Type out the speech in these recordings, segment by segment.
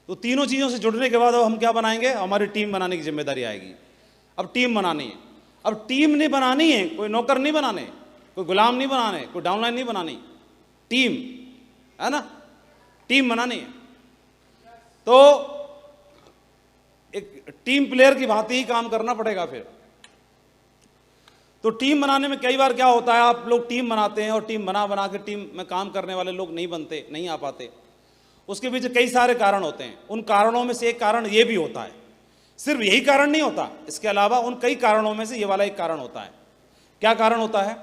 तो तीनों चीज़ों से जुड़ने के बाद अब हम क्या बनाएंगे, हमारी टीम बनाने की जिम्मेदारी आएगी। अब टीम बनानी है, अब टीम नहीं बनानी है, कोई नौकर नहीं बनाने, कोई गुलाम नहीं बनाने, कोई डाउनलाइन नहीं बनानी, टीम है ना, टीम बनानी है। तो एक टीम प्लेयर की भांति ही काम करना पड़ेगा फिर। तो टीम बनाने में कई बार क्या होता है, आप लोग टीम बनाते हैं और टीम बना बना के टीम में काम करने वाले लोग नहीं बनते, नहीं आ पाते। उसके पीछे कई सारे कारण होते हैं। उन कारणों में से एक कारण ये भी होता है, सिर्फ यही कारण नहीं होता, इसके अलावा उन कई कारणों में से ये वाला एक कारण होता है। क्या कारण होता है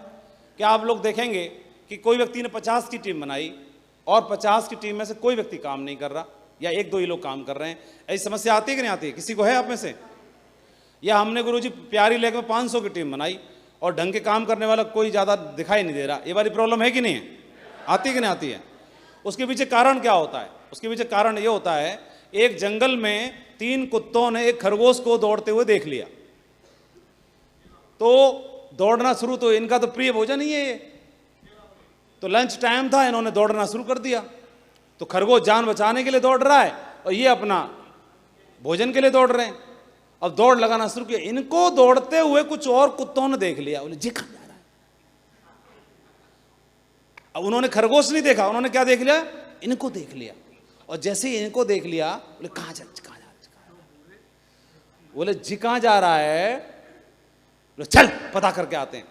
कि आप लोग देखेंगे कि कोई व्यक्ति ने 50 की टीम बनाई और 50 की टीम में से कोई व्यक्ति काम नहीं कर रहा, या एक दो ही लोग काम कर रहे हैं। ऐसी समस्या आती है कि नहीं आती है? किसी को है आप में से? या हमने गुरुजी प्यारी लेक में 500 की टीम बनाई और ढंग के काम करने वाला कोई ज़्यादा दिखाई नहीं दे रहा, ये वाली प्रॉब्लम है कि नहीं है? आती है कि नहीं आती है? उसके पीछे कारण क्या होता है? उसके पीछे कारण ये होता है, एक जंगल में 3 कुत्तों ने एक खरगोश को दौड़ते हुए देख लिया। तो दौड़ना शुरू, तो इनका तो प्रिय भोजन ही है ये, तो लंच टाइम था, इन्होंने दौड़ना शुरू कर दिया। तो खरगोश जान बचाने के लिए दौड़ रहा है और ये अपना भोजन के लिए दौड़ रहे हैं। अब दौड़ लगाना शुरू किया, इनको दौड़ते हुए कुछ और कुत्तों ने देख लिया, बोले जी कहां जा रहा है। अब उन्होंने खरगोश नहीं देखा, उन्होंने क्या देख लिया, इनको देख लिया। और जैसे ही इनको देख लिया, बोले कहां जा रहा है, बोले जी कहां जा रहा है, बोले चल पता करके आते हैं।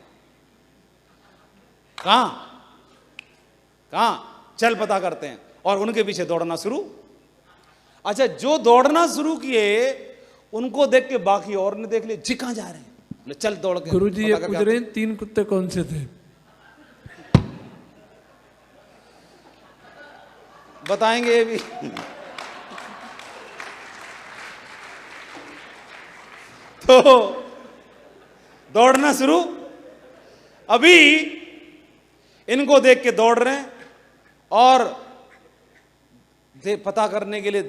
कहां कहां, चल पता करते हैं। और उनके पीछे दौड़ना शुरू। अच्छा, जो दौड़ना शुरू किए उनको देख के बाकी और ने देख लिया, जी कहां जा रहे हैं, बोले चल दौड़ के। गुरुजी ये पूछ रहे हैं 3 कुत्ते कौन से थे? बताएंगे ये भी। तो दौड़ना शुरू, अभी इनको देख के दौड़ रहे हैं और पता करने के लिए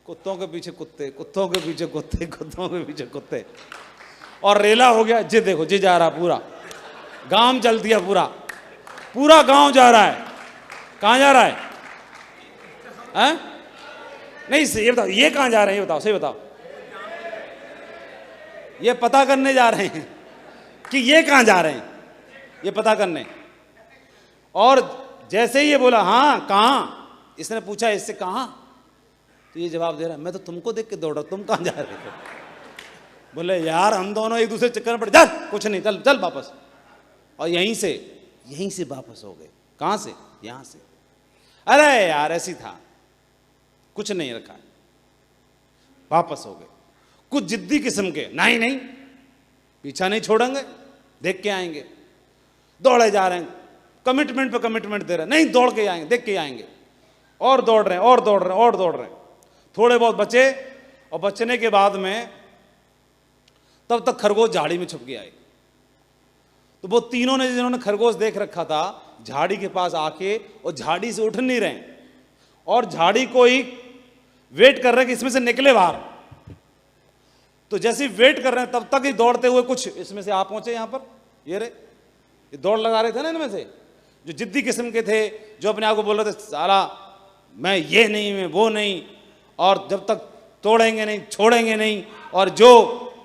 कुत्तों के पीछे कुत्ते, कुत्तों के पीछे कुत्ते, कुत्तों के पीछे कुत्ते, और रेला हो गया। जी देखो जी जा रहा, पूरा गांव चल दिया, पूरा पूरा गांव जा रहा है। कहां जा रहा है? हैं? नहीं ये बताओ, ये कहां जा रहे हैं, ये बताओ, सही बताओ। ये पता करने जा रहे हैं कि ये कहां जा रहे हैं, ये पता करने। और जैसे ही ये बोला हाँ कहां, इसने पूछा इससे कहां, तो ये जवाब दे रहा है मैं तो तुमको देख के दौड़ रहा, तुम कहां जा रहे थे? बोले यार हम दोनों एक दूसरे चक्कर में पड़े, चल कुछ नहीं, चल चल वापस। और यहीं से वापस हो गए। कहां से? यहां से। अरे यार ऐसी था, कुछ नहीं रखा, वापस हो गए। कुछ जिद्दी किस्म के, नहीं नहीं पीछा नहीं छोड़ेंगे, देख के आएंगे। दौड़े जा रहे हैं, कमिटमेंट पे कमिटमेंट दे रहे हैं, नहीं दौड़ के आएंगे, देख के आएंगे। और दौड़ रहे हैं और दौड़ रहे हैं और दौड़ रहे हैं। थोड़े बहुत बचे, और बचने के बाद में तब तक खरगोश झाड़ी में छुप गया। तो वो तीनों ने, जिन्होंने खरगोश देख रखा था, झाड़ी के पास आके और झाड़ी से उठ नहीं रहे और झाड़ी को ही वेट कर रहे हैं कि इसमें से निकले बाहर। तो जैसे ही वेट कर रहे हैं तब तक ही दौड़ते हुए कुछ इसमें से आ पहुंचे यहां पर। ये रे, ये दौड़ लगा रहे थे ना इनमें से, जो जिद्दी किस्म के थे, जो अपने आप को बोल रहे थे साला मैं ये नहीं, मैं वो नहीं, और जब तक तोड़ेंगे नहीं, छोड़ेंगे नहीं, और जो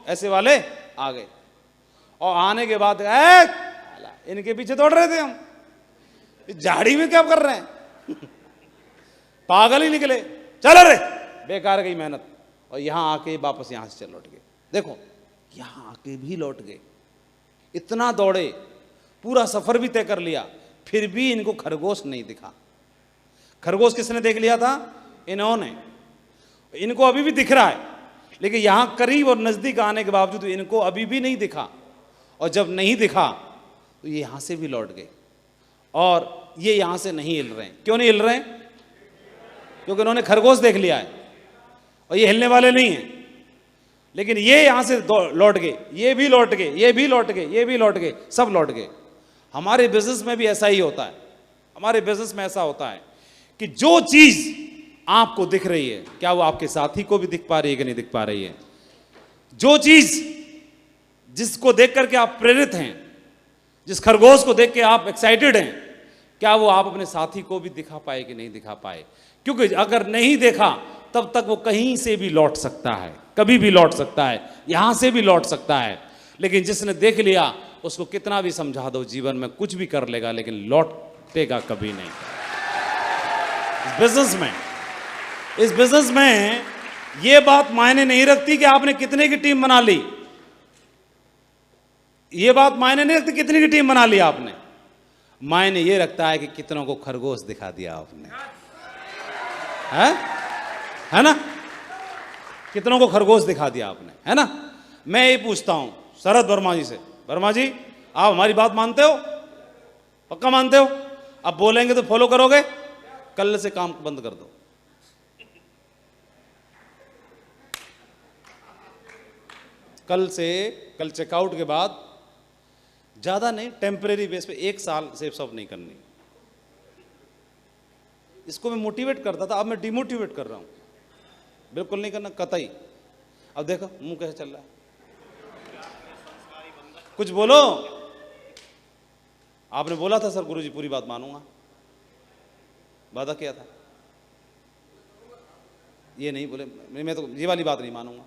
ऐसे वाले आ गए। और आने के बाद इनके पीछे दौड़ रहे थे हम, झाड़ी में क्या कर रहे हैं? पागल ही निकले, चल रे बेकार गई मेहनत। और यहां आके वापस यहां से चल लौट गए। देखो यहां आके भी लौट गए, इतना दौड़े, पूरा सफर भी तय कर लिया, फिर भी इनको खरगोश नहीं दिखा। खरगोश किसने देख लिया था? इन्होंने। इनको अभी भी दिख रहा है, लेकिन यहां करीब और नजदीक आने के बावजूद इनको अभी भी नहीं दिखा। और जब नहीं दिखा तो ये यहां से भी लौट गए, और ये यहां से नहीं हिल रहे हैं। क्यों नहीं हिल रहे हैं? क्योंकि उन्होंने खरगोश देख लिया है और ये हिलने वाले नहीं हैं। लेकिन ये यहां से लौट गए, ये भी लौट गए, ये भी लौट गए, ये भी लौट गए, सब लौट गए। हमारे बिजनेस में भी ऐसा ही होता है। हमारे बिजनेस में ऐसा होता है कि जो चीज आपको दिख रही है, क्या वो आपके साथी को भी दिख पा रही है कि नहीं दिख पा रही है? जो चीज जिसको देख करके आप प्रेरित हैं, जिस खरगोश को देख के आप एक्साइटेड हैं, क्या वो आप अपने साथी को भी दिखा पाए कि नहीं दिखा पाए? क्योंकि अगर नहीं देखा तब तक वो कहीं से भी लौट सकता है, कभी भी लौट सकता है, यहां से भी लौट सकता है। लेकिन जिसने देख लिया उसको कितना भी समझा दो, जीवन में कुछ भी कर लेगा लेकिन लौटेगा कभी नहीं। इस बिजनेस में ये बात मायने नहीं रखती कि आपने कितने की टीम बना ली, ये बात मायने नहीं रखती कितने की टीम बना ली आपने। मायने ये रखता है कि कितनों को खरगोश दिखा दिया आपने, है ना? कितनों को खरगोश दिखा दिया आपने, है ना? मैं ये पूछता हूं शरद वर्मा जी से, वर्मा जी आप हमारी बात मानते हो? पक्का मानते हो? अब बोलेंगे तो फॉलो करोगे? कल से काम बंद कर दो। कल चेकआउट के बाद ज्यादा नहीं, टेम्परेरी बेस पे 1 साल सेफ शॉप नहीं करनी। इसको मैं मोटिवेट करता था, अब मैं डिमोटिवेट कर रहा हूं, बिल्कुल नहीं करना कतई। अब देखो मुंह कैसे चल रहा है, कुछ बोलो। आपने बोला था सर गुरुजी पूरी बात मानूंगा, वादा किया था, ये नहीं बोले, मैं तो ये वाली बात नहीं मानूंगा।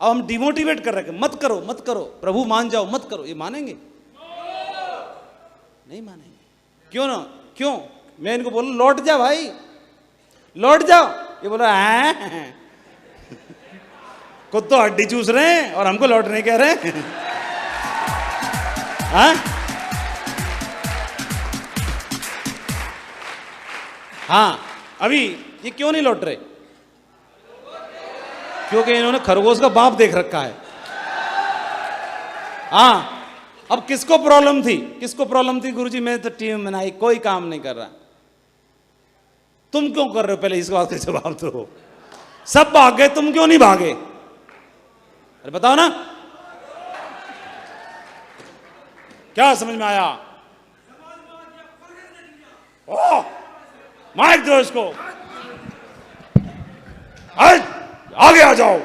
अब हम डिमोटिवेट कर रहे हैं, मत करो मत करो, प्रभु मान जाओ, मत करो। ये मानेंगे? नहीं मानेंगे। क्यों ना? क्यों? मैं इनको बोलूं लौट जा भाई, लौट जाओ, ये बोला है खुद तो हड्डी चूस रहे हैं और हमको लौट नहीं कह रहे हैं। हाँ, अभी ये क्यों नहीं लौट रहे? क्योंकि इन्होंने खरगोश का बाप देख रखा है। हाँ, अब किसको प्रॉब्लम थी? किसको प्रॉब्लम थी? गुरुजी मैं तो टीम बनाई, कोई काम नहीं कर रहा। तुम क्यों कर रहे हो? पहले इस बात का जवाब दो। सब भाग गए, तुम क्यों नहीं भागे? अरे बताओ ना, क्या समझ में आया? ओ, माइक दो इसको, आगे आ जाओ।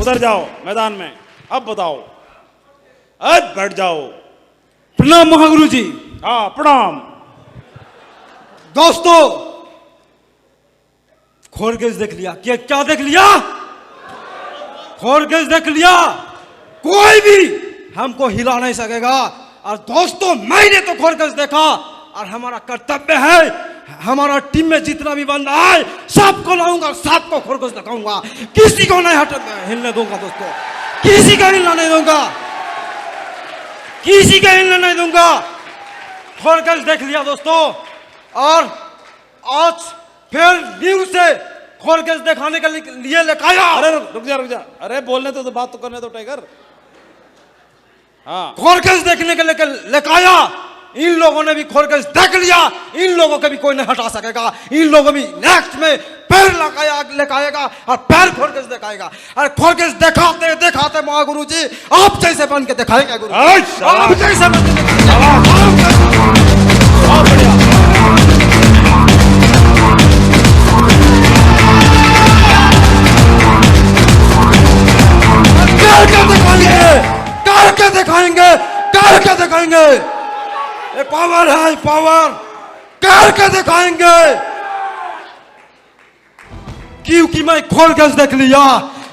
उधर जाओ मैदान में। अब बताओ, अब बैठ जाओ। प्रणाम महागुरु जी। हाँ प्रणाम। दोस्तों, खरगोश देख लिया? क्या देख लिया? खरगोश देख लिया। कोई भी हमको हिला नहीं सकेगा। और दोस्तों, मैंने तो खरगोश देखा और हमारा कर्तव्य है, हमारा टीम में जितना भी बंदा है सबको लाऊंगा, सबको खरगोश दिखाऊंगा, किसी को नहीं हिलने दूंगा। दोस्तों, किसी का हिलना नहीं दूंगा, किसी का हिलना नहीं दूंगा। खरगोश देख लिया दोस्तों, और आज फिर न्यूज से खरगोश दिखाने के लिए लेकर आया। अरे रुक जा, अरे बोलने तो बात तो करने दो टाइगर। हाँ, खरगोश देखने के लेकर आया। इन लोगों ने भी खरगोश देख लिया, इन लोगों को भी कोई नहीं हटा सकेगा। इन लोगों भी नेक्स्ट में पैर लगाएगा और पैर खरगोश दिखाएगा। और खरगोश दिखाते दिखाते महागुरु जी आप जैसे बन के दिखाएंगे। गुरु आप जैसे बन के करके दिखाएंगे। ये पावर है, पावर करके दिखाएंगे। क्योंकि मैं खरगोश देख लिया।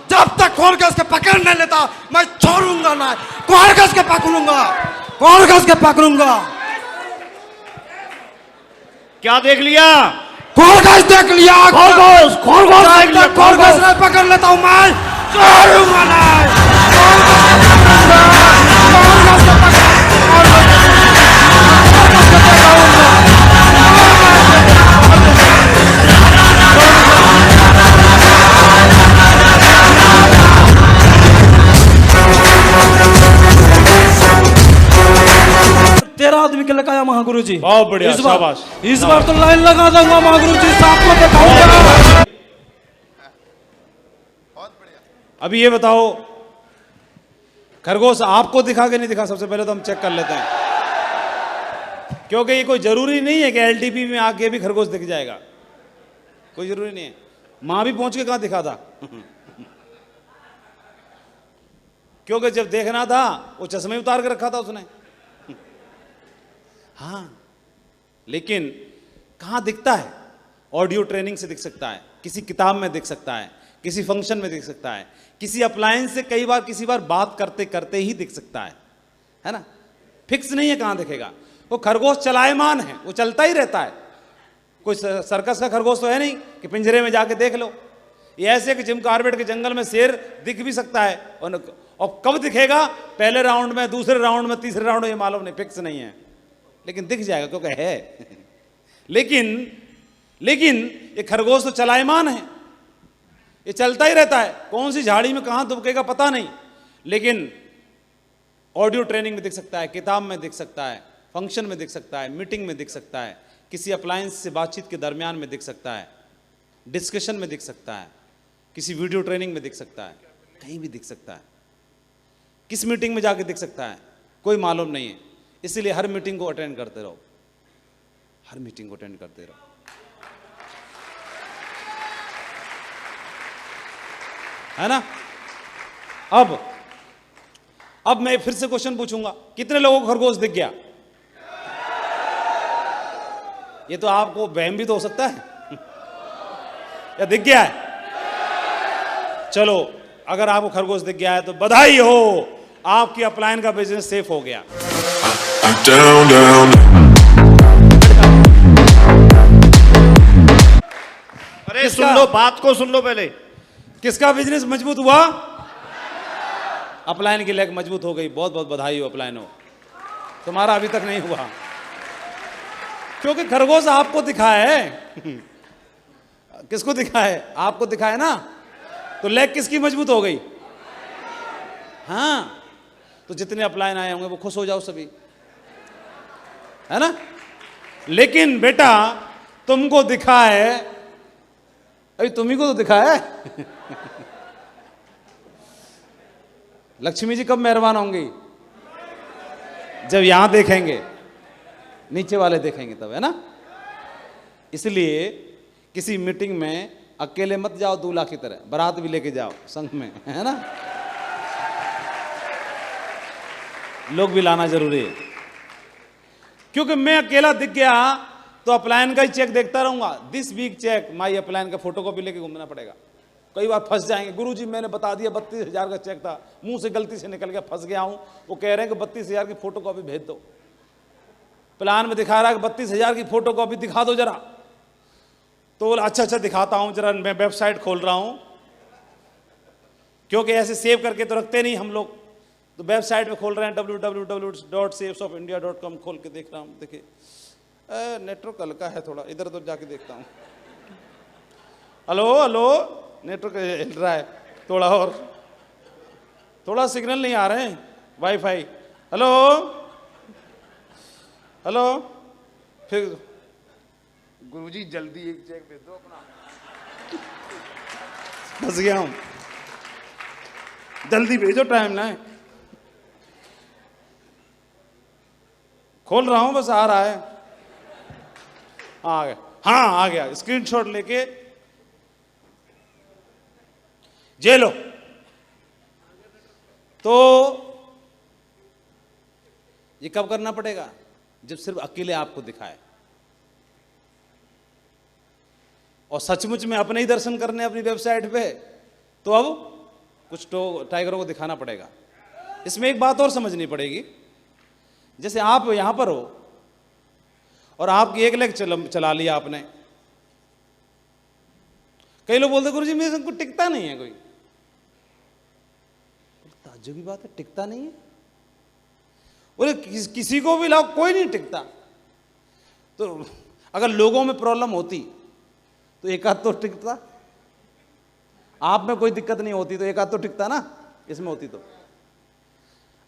जब तक खरगोश के पकड़ नहीं लेता मैं छोड़ूंगा ना। खरगोश के पकड़ूंगा, खरगोश के पकड़ूंगा। क्या देख लिया? खरगोश देख लिया। खरगोश खरगोश नहीं पकड़ लेता हूं मैं, छोड़ूंगा नहीं। तेरा आदमी के लगाया महागुरु जी। बहुत बढ़िया, शाबाश। इस बार तो लाइन लगा दूंगा महागुरु जी, साथ में दिखाऊंगा। अभी ये बताओ, खरगोश आपको दिखा के नहीं दिखा? सबसे पहले तो हम चेक कर लेते हैं, क्योंकि ये कोई जरूरी नहीं है कि एलटीपी में आके भी खरगोश दिख जाएगा, कोई जरूरी नहीं है। मां भी पहुंच के कहां दिखा था। क्योंकि जब देखना था वो चश्मे उतार के रखा था उसने। हाँ, लेकिन कहाँ दिखता है? ऑडियो ट्रेनिंग से दिख सकता है, किसी किताब में दिख सकता है, किसी फंक्शन में दिख सकता है, किसी अप्लायंस से कई बार किसी बार बात करते करते ही दिख सकता है ना? फिक्स नहीं है कहाँ दिखेगा। वो खरगोश चलायमान है, वो चलता ही रहता है। कोई सर्कस का खरगोश तो है नहीं कि पिंजरे में जाके देख लो। ये ऐसे कि जिम कॉर्बेट के जंगल में शेर दिख भी सकता है, और कब दिखेगा, पहले राउंड में, दूसरे राउंड में, तीसरे राउंड में, ये मालूम नहीं, फिक्स नहीं है, लेकिन दिख जाएगा क्योंकि है। लेकिन ये खरगोश तो चलायमान है, ये चलता ही रहता है। कौन सी झाड़ी में कहाँ दुबकेगा पता नहीं, लेकिन ऑडियो ट्रेनिंग में दिख सकता है, किताब में दिख सकता है, फंक्शन में दिख सकता है, मीटिंग में दिख सकता है, किसी अप्लायंस से बातचीत के दरमियान में दिख सकता है, डिस्कशन में दिख सकता है, किसी वीडियो ट्रेनिंग में दिख सकता है, कहीं भी दिख सकता है। किस मीटिंग में जाके दिख सकता है कोई मालूम नहीं है। इसीलिए हर मीटिंग को अटेंड करते रहो, हर मीटिंग को अटेंड करते रहो। है ना? अब मैं फिर से क्वेश्चन पूछूंगा, कितने लोगों को खरगोश दिख गया? ये तो आपको वहम भी तो हो सकता है या दिख गया है? चलो, अगर आपको खरगोश दिख गया है तो बधाई हो, आपकी अपलायन का बिजनेस सेफ हो गया। अरे सुन लो, बात को सुन लो पहले। किसका बिजनेस मजबूत हुआ? अपलायन की लेग मजबूत हो गई। बहुत बहुत बधाई हो अपलायन हो, तुम्हारा अभी तक नहीं हुआ, क्योंकि खरगोश आपको दिखा है। किसको दिखा है? आपको दिखा है ना, तो लेग किसकी मजबूत हो गई? हाँ, तो जितने अपलायन आए होंगे वो खुश हो जाओ सभी, है ना? लेकिन बेटा तुमको दिखा है, अभी तुम्ही को तो दिखा है। लक्ष्मी जी कब मेहरबान होंगी? जब यहां देखेंगे, नीचे वाले देखेंगे तब, है ना? इसलिए किसी मीटिंग में अकेले मत जाओ दूल्हा की तरह, बारात भी लेके जाओ संग में, है ना? लोग भी लाना जरूरी है, क्योंकि मैं अकेला दिख गया तो अपलायन का ही चेक देखता रहूंगा। दिस वीक चेक माई अपलायन का फोटोकॉपी लेके घूमना पड़ेगा। कई बार फंस जाएंगे, गुरुजी मैंने बता दिया 32,000 का चेक था, मुंह से गलती से निकल गया, फंस गया हूं। वो कह रहे हैं कि 32,000 की फोटोकॉपी भेज दो। प्लान में दिखा रहा है कि 32,000 की फोटोकॉपी दिखा दो जरा। तो बोला अच्छा दिखाता हूं जरा, मैं वेबसाइट खोल रहा हूं, क्योंकि ऐसे सेव करके तो रखते नहीं हम लोग। तो वेबसाइट में खोल रहे हैं www.safesofindia.com खोल के देख रहा हूँ। देखिए नेटवर्क हल्का है थोड़ा, इधर उधर जाके देखता हूँ। हेलो नेटवर्क हिल रहा है थोड़ा, और थोड़ा सिग्नल नहीं आ रहे हैं, वाईफाई। हेलो फिर गुरुजी जल्दी एक चेक भेज दो अपना, फंस गया हूँ, जल्दी भेजो, टाइम ना है। खोल रहा हूं, बस आ रहा है, आ गया। हाँ आ गया, स्क्रीनशॉट लेके जे लो। तो ये कब करना पड़ेगा? जब सिर्फ अकेले आपको दिखाए, और सचमुच में अपने ही दर्शन करने अपनी वेबसाइट पे, तो अब कुछ तो टाइगरों को दिखाना पड़ेगा। इसमें एक बात और समझनी पड़ेगी, जैसे आप यहां पर हो और आपकी एक लेग चला लिया आपने। कई लोग बोलते गुरुजी मेरे को टिकता नहीं है कोई। ताज्जुब की बात है, टिकता नहीं है? बोले किसी को भी लाओ कोई नहीं टिकता। तो अगर लोगों में प्रॉब्लम होती तो एक आध तो टिकता, आप में कोई दिक्कत नहीं होती तो एक आध तो टिकता ना, इसमें होती तो।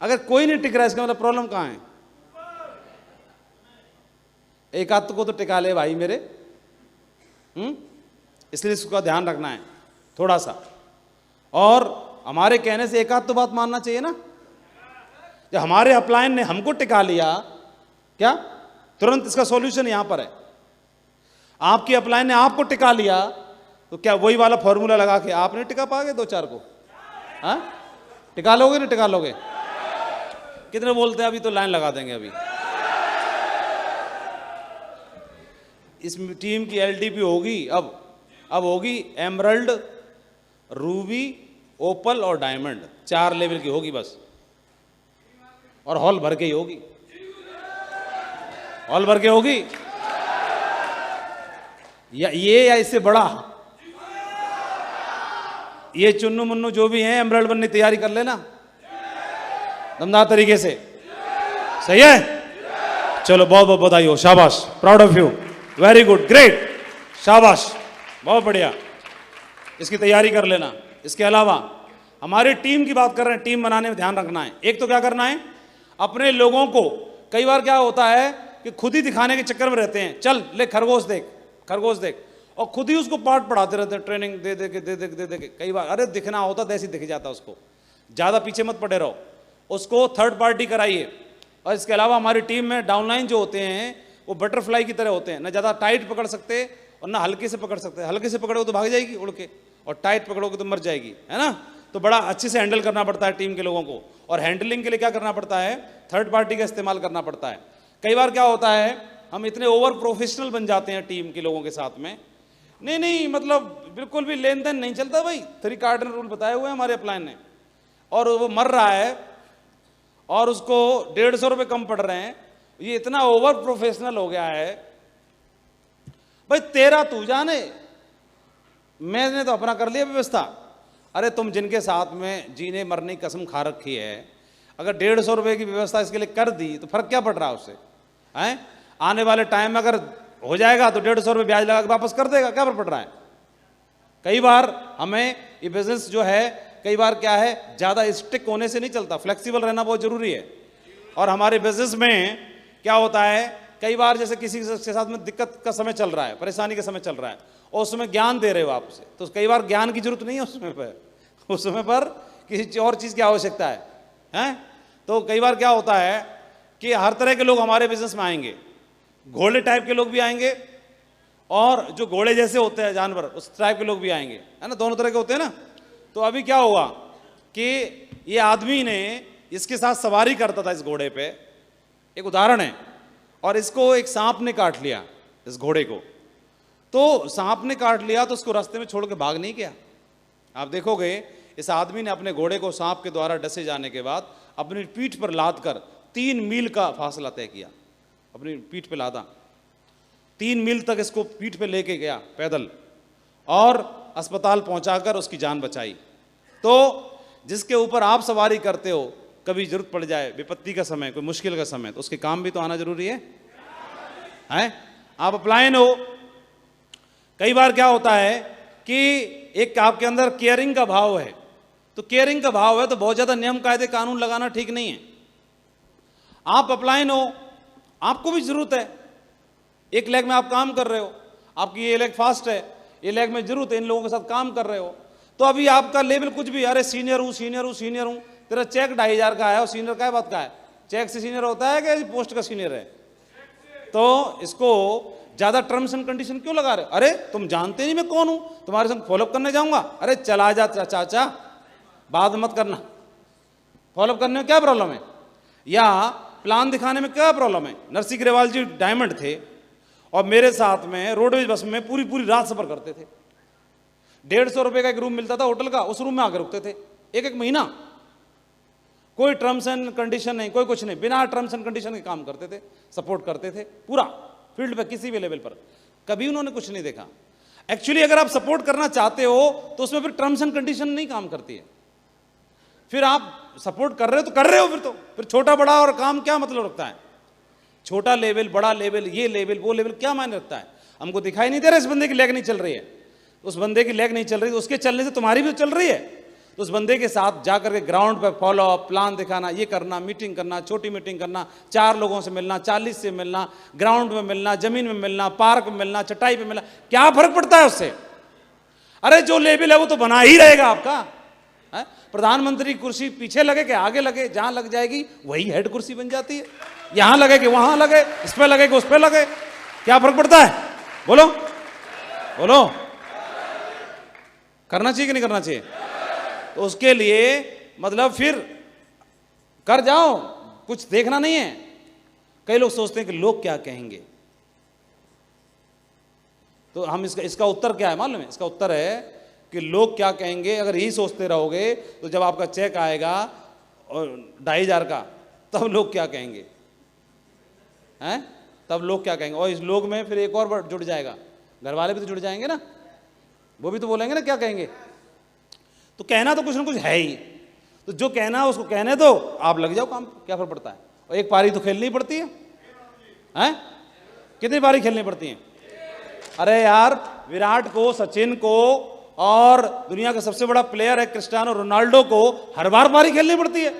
अगर कोई नहीं टिक रहा इसका मतलब प्रॉब्लम कहां है? एक आध को तो टिका ले भाई मेरे। इसलिए इसका ध्यान रखना है थोड़ा सा, और हमारे कहने से एक आध तो बात मानना चाहिए ना। जब हमारे अपलायन ने हमको टिका लिया, क्या तुरंत इसका सॉल्यूशन यहां पर है। आपकी अपलायन ने आपको टिका लिया, तो क्या वही वाला फॉर्मूला लगा के आप नहीं टिका पाओगे दो चार को? हाँ, टिका लोगे नहीं टिका लोगे? कितने बोलते हैं? अभी तो लाइन लगा देंगे अभी। इस टीम की एलटीपी होगी अब होगी एमरल्ड, रूबी, ओपल और डायमंड, 4 लेवल की होगी बस, और हॉल भर के ही होगी, हॉल भर के होगी। या इससे बड़ा, ये चुन्नू मुन्नू जो भी हैं एमरल्ड बनने की तैयारी कर लेना दमदार तरीके से, सही है? चलो बहुत बहुत बधाई हो, शाबाश, proud of you, very good, great, शाबाश, बहुत बढ़िया, इसकी तैयारी कर लेना। इसके अलावा हमारी टीम की बात कर रहे हैं, टीम बनाने में ध्यान रखना है। एक तो क्या करना है, अपने लोगों को, कई बार क्या होता है कि खुद ही दिखाने के चक्कर में रहते हैं, चल ले खरगोश देख, खरगोश देख, और खुद ही उसको पाठ पढ़ाते रहते हैं, ट्रेनिंग दे दे के कई बार, अरे दिखना होता तो ऐसे दिख जाता उसको, ज़्यादा पीछे मत पड़े रहो, उसको थर्ड पार्टी कराइए। और इसके अलावा हमारी टीम में डाउनलाइन जो होते हैं वो बटरफ्लाई की तरह होते हैं, ना ज़्यादा टाइट पकड़ सकते और ना हल्के से पकड़ सकते। हल्के से पकड़ोगे तो भाग जाएगी उड़ के, और टाइट पकड़ोगे तो मर जाएगी, है ना? तो बड़ा अच्छे से हैंडल करना पड़ता है टीम के लोगों को, और हैंडलिंग के लिए क्या करना पड़ता है, थर्ड पार्टी का इस्तेमाल करना पड़ता है। कई बार क्या होता है, हम इतने ओवर प्रोफेशनल बन जाते हैं टीम के लोगों के साथ में, नहीं मतलब बिल्कुल भी लेन देन नहीं चलता भाई, 3 कार्डिनल रूल बताए हुए हैं हमारे अपलाइन ने, और वो मर रहा है और उसको 150 रुपये कम पड़ रहे हैं, ये इतना ओवर प्रोफेशनल हो गया है। भाई तेरा तू जाने, मैंने तो अपना कर लिया व्यवस्था। अरे तुम जिनके साथ में जीने मरने की कसम खा रखी है, अगर 150 रुपये की व्यवस्था इसके लिए कर दी तो फर्क क्या पड़ रहा है उससे, हैं? आने वाले टाइम में अगर हो जाएगा तो 150 रुपये ब्याज लगा के वापस कर देगा, क्या फर्क पड़ रहा है? कई बार हमें ये बिजनेस जो है, कई बार क्या है, ज़्यादा स्टिक होने से नहीं चलता, फ्लेक्सिबल रहना बहुत ज़रूरी है। और हमारे बिजनेस में क्या होता है, कई बार जैसे किसी के साथ में दिक्कत का समय चल रहा है, परेशानी का समय चल रहा है, और उस समय ज्ञान दे रहे हो आप उसे, तो कई बार ज्ञान की जरूरत नहीं है उस समय पर किसी और चीज़ की आवश्यकता है, हैं? तो कई बार क्या होता है कि हर तरह के लोग हमारे बिजनेस में आएंगे, घोड़े टाइप के लोग भी आएंगे, और जो घोड़े जैसे होते हैं जानवर उस टाइप के लोग भी आएंगे, है ना? दोनों तरह के होते हैं ना। तो अभी क्या हुआ कि ये आदमी ने इसके साथ सवारी करता था इस घोड़े पे, एक उदाहरण है, और इसको एक सांप ने काट लिया इस घोड़े को। तो सांप ने काट लिया तो उसको रास्ते में छोड़ के भाग नहीं गया। आप देखोगे इस आदमी ने अपने घोड़े को सांप के द्वारा डसे जाने के बाद अपनी पीठ पर लाद कर 3 मील का फासला तय किया, अपनी पीठ पे लादा, 3 मील तक इसको पीठ पे लेके गया पैदल, और अस्पताल पहुंचाकर उसकी जान बचाई। तो जिसके ऊपर आप सवारी करते हो, कभी जरूरत पड़ जाए, विपत्ति का समय, कोई मुश्किल का समय, तो उसके काम भी तो आना जरूरी है? आप अपलाइन हो। कई बार क्या होता है कि एक आपके अंदर केयरिंग का भाव है, तो केयरिंग का भाव है तो बहुत ज़्यादा नियम कायदे कानून लगाना ठीक नहीं है। आप अपलाइन हो, आपको भी जरूरत है, एक लेग में आप काम कर रहे हो, आपकी ये लेग फास्ट है, ये लेग में जरूरत है, इन लोगों के साथ काम कर रहे हो, तो अभी आपका लेवल कुछ भी, अरे सीनियर हूँ सीनियर हूँ सीनियर हूँ, तेरा चेक 2500 का है और सीनियर क्या बात का है? चेक से सीनियर होता है कि पोस्ट का सीनियर है? तो इसको ज़्यादा टर्म्स एंड कंडीशन क्यों लगा रहे हो? अरे तुम जानते नहीं मैं कौन हूँ, तुम्हारे संग फॉलोअप करने जाऊँगा? अरे चला जा चाचा, बात मत करना, फॉलोअप करने में क्या प्रॉब्लम है, या प्लान दिखाने में क्या प्रॉब्लम है? नरसिंह ग्रेवाल जी डायमंड थे और मेरे साथ में रोडवेज बस में पूरी रात सफर करते थे। 150 रुपये का एक रूम मिलता था होटल का, उस रूम में आकर रुकते थे एक महीना, कोई टर्म्स एंड कंडीशन नहीं, कोई कुछ नहीं, बिना टर्म्स एंड कंडीशन के काम करते थे, सपोर्ट करते थे पूरा फील्ड पे, किसी भी लेवल पर, कभी उन्होंने कुछ नहीं देखा। एक्चुअली अगर आप सपोर्ट करना चाहते हो तो उसमें फिर टर्म्स एंड कंडीशन नहीं काम करती है, फिर आप सपोर्ट कर रहे हो तो कर रहे हो, फिर छोटा बड़ा और काम क्या मतलब रखता है? छोटा लेवल बड़ा लेवल, ये लेवल वो लेवल क्या मायने रखता है? हमको दिखाई नहीं दे रहा इस बंदे की लेग नहीं चल रही है, उस बंदे की लेग नहीं चल रही, तो उसके चलने से तुम्हारी भी तो चल रही है। तो उस बंदे के साथ जाकर के ग्राउंड पर फॉलो अप, प्लान दिखाना, ये करना, मीटिंग करना, छोटी मीटिंग करना, 4 लोगों से मिलना, 40 से मिलना, ग्राउंड में मिलना, जमीन में मिलना, पार्क में मिलना, चटाई पे मिलना, क्या फर्क पड़ता है उससे? अरे जो लेवल है वो तो बना ही रहेगा आपका। प्रधानमंत्री की कुर्सी पीछे लगे कि आगे लगे, जहां लग जाएगी वही हेड कुर्सी बन जाती है, यहां लगे कि वहां लगे, इस पे लगे कि उस पे लगे, क्या फर्क पड़ता है? बोलो बोलो, करना चाहिए कि नहीं करना चाहिए? तो उसके लिए मतलब फिर कर जाओ, कुछ देखना नहीं है। कई लोग सोचते हैं कि लोग क्या कहेंगे, तो हम इसका उत्तर क्या है मालूम है? इसका उत्तर है कि लोग क्या कहेंगे। अगर यही सोचते रहोगे तो जब आपका चेक आएगा और 2,500 का, तब लोग क्या कहेंगे हैं? तब लोग क्या कहेंगे? और इस लोग में फिर एक और जुड़ जाएगा, घर वाले भी तो जुड़ जाएंगे ना, वो भी तो बोलेंगे ना क्या कहेंगे। तो कहना तो कुछ ना कुछ है ही, तो जो कहना है उसको कहने दो, आप लग जाओ काम, क्या फर्क पड़ता है। और एक पारी तो खेलनी पड़ती है, हैं? कितनी पारी खेलनी पड़ती है? अरे यार, विराट को, सचिन को और दुनिया का सबसे बड़ा प्लेयर है क्रिस्टियानो रोनाल्डो को हर बार पारी खेलनी पड़ती है,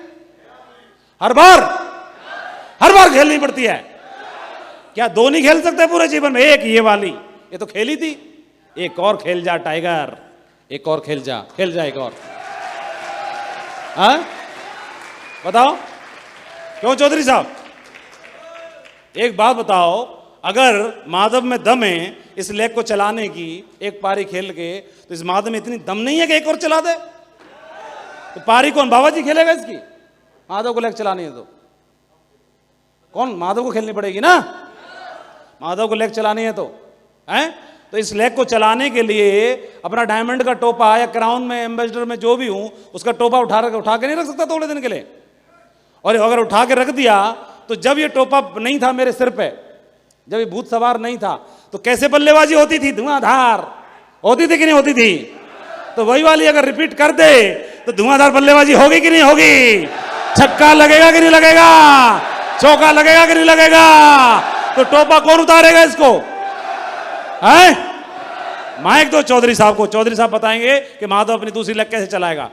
हर बार खेलनी पड़ती है। क्या दो नहीं खेल सकते पूरे जीवन में? एक ये वाली, ये तो खेली थी। एक और खेल जा टाइगर, एक और खेल जा एक और। हाँ बताओ क्यों चौधरी साहब? एक बात बताओ, अगर माधव में दम है इस लेग को चलाने की एक पारी खेल के, तो इस माधव में इतनी दम नहीं है कि एक और चला दे? तो पारी कौन, बाबा जी खेलेगा इसकी? माधव को लेग चलानी है तो कौन? माधव को खेलनी पड़ेगी ना, माधव को लेग चलानी है तो, हैं? तो इस लेग को चलाने के लिए अपना डायमंड का टोपा या क्राउन में, एम्बेसडर में जो भी हूं, उसका टोपा उठा के नहीं रख सकता थोड़े दिन के लिए। और अगर उठा के रख दिया तो जब ये टोपा नहीं था मेरे सिर पे, जब ये भूत सवार नहीं था, तो कैसे बल्लेबाजी होती थी? धुआंधार होती थी कि नहीं होती थी? तो वही वाली अगर रिपीट कर दे तो धुआंधार बल्लेबाजी होगी कि नहीं होगी? छक्का लगेगा कि नहीं लगेगा? चौका लगेगा कि नहीं लगेगा? तो टोपा कौन उतारेगा इसको? है माइक दो चौधरी साहब को, चौधरी साहब बताएंगे कि माधव अपनी दूसरी लेग कैसे चलाएगा।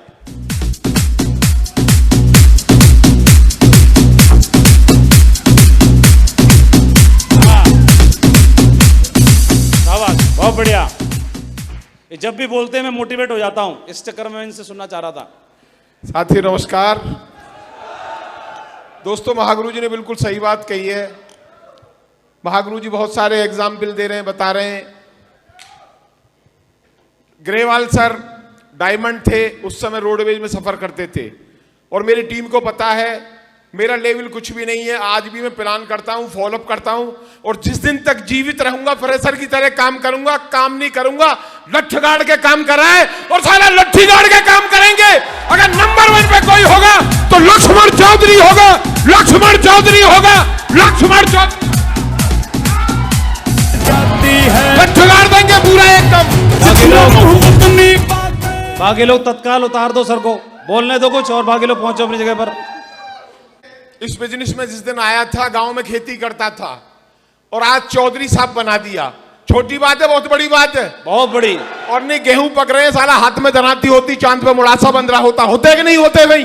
बहुत बढ़िया। ये जब भी बोलते हैं मैं मोटिवेट हो जाता हूं, इस चक्कर में इनसे सुनना चाह रहा था। साथी नमस्कार। दोस्तों, महागुरु जी ने बिल्कुल सही बात कही है। महागुरु जी बहुत सारे एग्जाम्पल दे रहे हैं, बता रहे हैं। ग्रेवाल सर डायमंड थे, उस समय रोडवेज में सफर करते थे, और मेरी टीम को पता है मेरा लेवल कुछ भी नहीं है। आज भी मैं प्लान करता हूं, फॉलोअप करता हूं, और जिस दिन तक जीवित रहूंगा फ्रेशर की तरह काम करूंगा। काम नहीं करूंगा, लठ गाड़ के काम कराए और सारा लट्ठी गाड़ के काम करेंगे। अगर नंबर 1 पे कोई होगा तो लक्ष्मण चौधरी होगा, लक्ष्मण चौधरी होगा, लक्ष्मण चौधरी लठ गाड़ देंगे पूरा एकदम। बाकी लोग तत्काल उतार दो सर को, बोलने दो कुछ, और बाकी लोग पहुंचो अपनी जगह पर। इस बिजनेस में जिस दिन आया था, गांव में खेती करता था, और आज चौधरी साहब बना दिया। छोटी बात है, बहुत बड़ी बात है, बहुत बड़ी। और नहीं गेहूं पक रहे हैं, साला हाथ में दराती होती, चांद पे मुड़ासा बन रहा होता, होते कि नहीं होते भाई?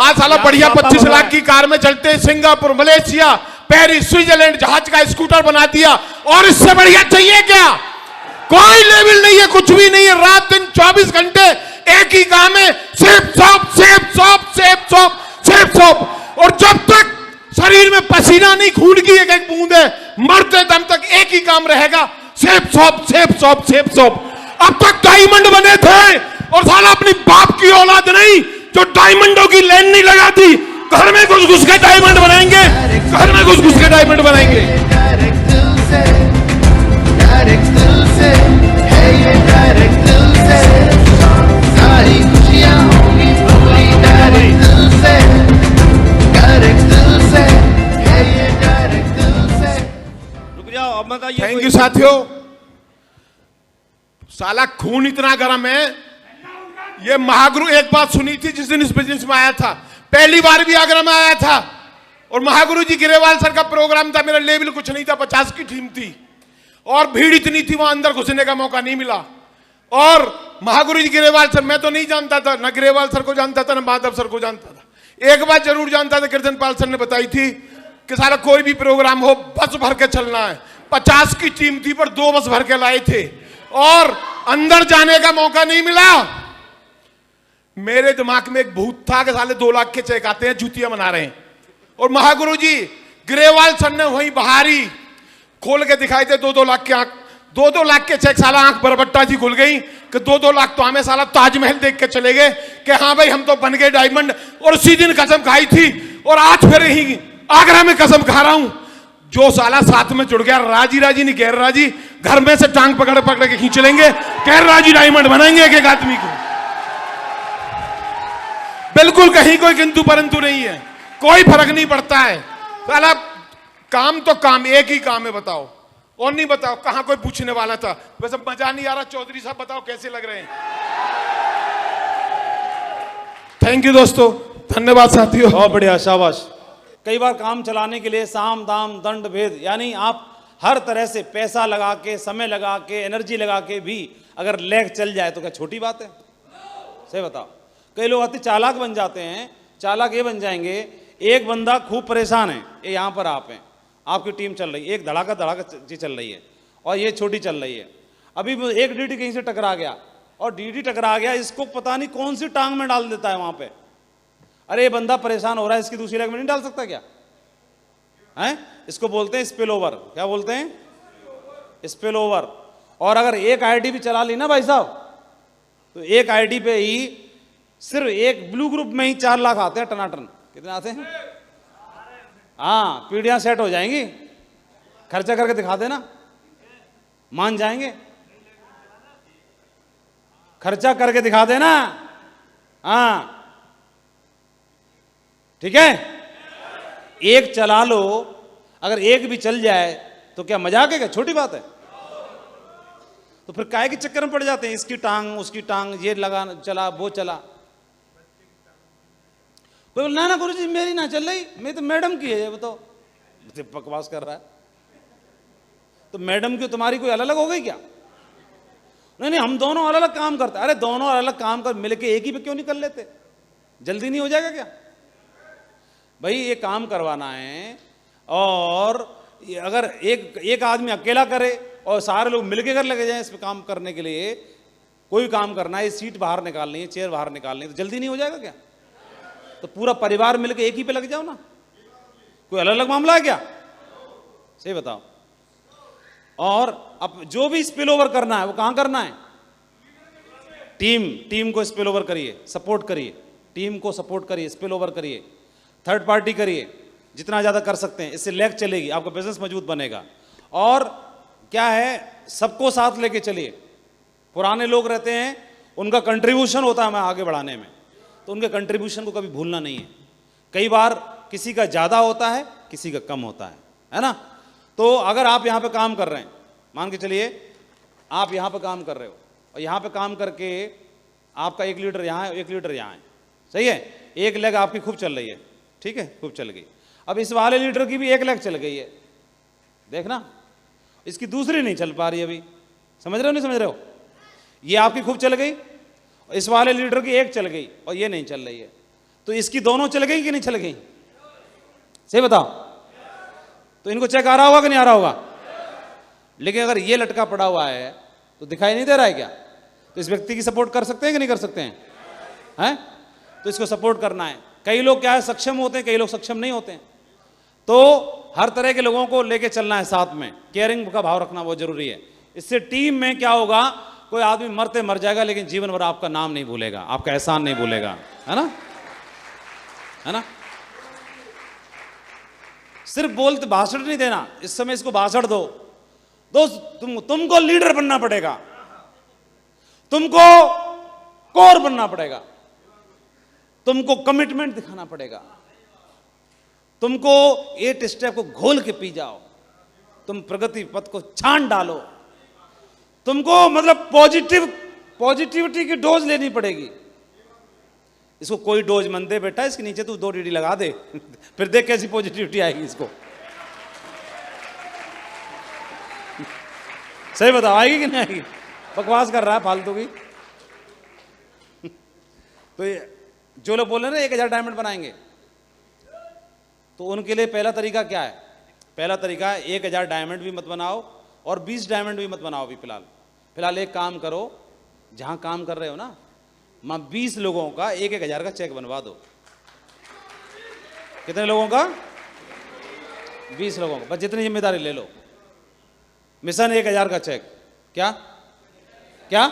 आज साला बढ़िया 25 लाख की कार में चलते, सिंगापुर, मलेशिया, पेरिस, स्विट्जरलैंड जहाज का स्कूटर बना दिया। और इससे बढ़िया चाहिए क्या? कोई लेवल नहीं है, कुछ भी नहीं है। रात दिन 24 घंटे एक ही काम है, safe shop, safe shop, safe shop, safe shop. और जब तक शरीर में पसीना नहीं, खून की एक एक बूंद है, मरते दम तक एक ही काम रहेगा, safe shop, safe shop, safe shop. अब तक डायमंड बने थे, और साला अपनी बाप की औलाद नहीं जो डायमंडों की लाइन नहीं लगाती, घर में घुस घुस के डायमंड बनाएंगे, घर में घुस घुस के डायमंड बनाएंगे। रुक जाओ, अब बताइए। थैंक यू साथियों। साला खून इतना गर्म है। ये महागुरु, एक बात सुनी थी जिस दिन इस बिजनेस में आया था, पहली बार भी आगरा में आया था, और महागुरु जी ग्रेवाल सर का प्रोग्राम था। मेरा लेवल कुछ नहीं था, 50 की टीम थी, और भीड़ इतनी थी, वहां अंदर घुसने का मौका नहीं मिला। और महागुरु जी ग्रेवाल सर मैं तो नहीं जानता था, न ग्रेवाल सर को जानता था, न माधव सर को जानता था। एक बात जरूर जानता था, कीर्तनपाल सर ने बताई थी कि सारा कोई भी प्रोग्राम हो बस भर के चलना है। 50 की टीम थी, पर 2 बस भर के लाए थे, और अंदर जाने का मौका नहीं मिला। मेरे दिमाग में एक भूत था कि साले 2 लाख के चेक आते हैं, जूतियां मना रहे हैं। और महागुरु जी ग्रेवाल सर ने वही बहारी खोल के दिखाई थे 2-2 लाख के आंख, 2-2 लाख के चेक, साला आंख बरबट्टा जी खुल गई। कि 2-2 लाख तो हमें साला ताजमहल देख के चले गए कि हाँ भाई हम तो बन गए डायमंड, और उसी दिन कसम खाई थी और आज फिर यही आगरा में कसम खा रहा हूं। जो साला साथ में जुड़ गया राजी राजी नहीं गैर राजी, घर में से टांग पकड़ पकड़ के खींच लेंगे, गैर राजी डायमंड बनाएंगे एक एक आदमी को। बिल्कुल कहीं कोई किंतु परंतु नहीं है, कोई फर्क नहीं पड़ता है साला। काम तो काम, एक ही काम है, बताओ और नहीं बताओ। कहां कोई पूछने वाला था, वैसे मजा नहीं आ रहा। चौधरी साहब बताओ कैसे लग रहे हैं? थैंक यू दोस्तों, धन्यवाद साथियों। बहुत बढ़िया, शाबाश। कई बार काम चलाने के लिए साम दाम दंड भेद, यानी आप हर तरह से पैसा लगा के, समय लगा के, एनर्जी लगा के भी अगर लेग चल जाए तो क्या छोटी बात है? सही बताओ। कई लोग आते चालाक बन जाते हैं। चालाक ये बन जाएंगे, एक बंदा खूब परेशान है, ये यहाँ पर आप हैं, आपकी टीम चल रही है, एक धड़ाका धड़ाका चल रही है और ये छोटी चल रही है। अभी एक डीडी कहीं से टकरा गया और डीडी टकरा गया, इसको पता नहीं कौन सी टांग में डाल देता है वहां पे। अरे ये बंदा परेशान हो रहा है, इसकी दूसरी लेग में नहीं डाल सकता क्या? हैं? इसको बोलते हैं स्पिल ओवर। क्या बोलते हैं? Spill over. और अगर एक आईडी भी चला ली ना भाई साहब, तो एक आईडी पे ही सिर्फ एक ब्लू ग्रुप में ही 4 लाख आते हैं टनाटन। कितने आते हैं? हाँ, पीढ़ियां सेट हो जाएंगी। खर्चा करके दिखा देना, मान जाएंगे। खर्चा करके दिखा देना। हाँ ठीक है, एक चला लो, अगर एक भी चल जाए तो क्या मजाक है? क्या छोटी बात है? तो फिर काहे के चक्कर में पड़ जाते हैं, इसकी टांग उसकी टांग, ये लगा चला वो चला। कोई बोल ना गुरु जी मेरी ना चल रही, मेरी तो मैडम की है। ये बताओ, बकवास कर रहा है। तो मैडम की तुम्हारी कोई अलग अलग हो गई क्या? नहीं नहीं, हम दोनों अलग अलग काम करते। अरे दोनों अलग अलग काम कर मिलके एक ही पे क्यों नहीं कर लेते? जल्दी नहीं हो जाएगा क्या भाई? ये काम करवाना है, और अगर एक आदमी अकेला करे और सारे लोग मिलके कर लगे जाएं इस पे काम करने के लिए, कोई काम करना है, सीट बाहर निकालनी है, चेयर बाहर निकालनी है, तो जल्दी नहीं हो जाएगा क्या? तो पूरा परिवार मिलके एक ही पे लग जाओ ना। कोई अलग अलग मामला है क्या? सही बताओ। और अब जो भी स्पिल ओवर करना है वो कहां करना है? टीम को स्पिल ओवर करिए, सपोर्ट करिए, टीम को सपोर्ट करिए, स्पिल ओवर करिए, थर्ड पार्टी करिए, जितना ज़्यादा कर सकते हैं। इससे लेग चलेगी, आपका बिजनेस मजबूत बनेगा। और क्या है, सबको साथ लेके चलिए। पुराने लोग रहते हैं, उनका कंट्रीब्यूशन होता है हमें आगे बढ़ाने में, तो उनके कंट्रीब्यूशन को कभी भूलना नहीं है। कई बार किसी का ज़्यादा होता है, किसी का कम होता है ना? तो अगर आप यहाँ पे काम कर रहे हैं, मान के चलिए आप यहाँ पे काम कर रहे हो, और यहाँ पे काम करके आपका एक लीडर यहाँ है, एक लीडर यहाँ है, सही है? एक लेग आपकी खूब चल रही है, ठीक है, खूब चल गई। अब इस वाले लीडर की भी एक लेग चल गई है, देखना, इसकी दूसरी नहीं चल पा रही अभी। समझ रहे हो नहीं समझ रहे हो? ये आपकी खूब चल गई, इस वाले लीडर की एक चल गई और ये नहीं चल रही है, तो इसकी दोनों चल गई कि नहीं चल गई? सही बताओ। तो इनको चेक आ रहा होगा कि नहीं आ रहा होगा? लेकिन अगर ये लटका पड़ा हुआ है तो दिखाई नहीं दे रहा है क्या? तो इस व्यक्ति की सपोर्ट कर सकते हैं कि नहीं कर सकते हैं? तो इसको सपोर्ट करना है। कई लोग क्या है, सक्षम होते हैं, कई लोग सक्षम नहीं होते हैं, तो हर तरह के लोगों को लेके चलना है साथ में। केयरिंग का भाव रखना बहुत जरूरी है। इससे टीम में क्या होगा, कोई आदमी मरते मर जाएगा लेकिन जीवन भर आपका नाम नहीं भूलेगा, आपका एहसान नहीं भूलेगा, है ना? है ना? सिर्फ बोलते भाषण नहीं देना, इस समय इसको भाषण दो। दोस्त तुमको लीडर बनना पड़ेगा, तुमको कोर बनना पड़ेगा, तुमको कमिटमेंट दिखाना पड़ेगा, तुमको 8 स्टेप को घोल के पी जाओ, तुम प्रगति पथ को छान डालो, तुमको मतलब पॉजिटिविटी की डोज लेनी पड़ेगी। इसको कोई डोज मन दे बेटा, इसके नीचे तू 2 डीडी लगा दे फिर देख कैसी पॉजिटिविटी आएगी इसको। सही बताओ, आएगी कि नहीं आएगी? बकवास कर रहा है फालतू की। तो ये जो लोग बोल रहे हैं ना 1000 डायमंड बनाएंगे, तो उनके लिए पहला तरीका क्या है? पहला तरीका है 1000 डायमंड भी मत बनाओ और 20 डायमंड भी मत बनाओ। अभी फिलहाल एक काम करो, जहां काम कर रहे हो ना, मां 20 लोगों का 1-1000 का चेक बनवा दो। कितने लोगों का? 20 लोगों का, बस जितनी जिम्मेदारी ले लो। मिशन 1000 का चेक। क्या क्या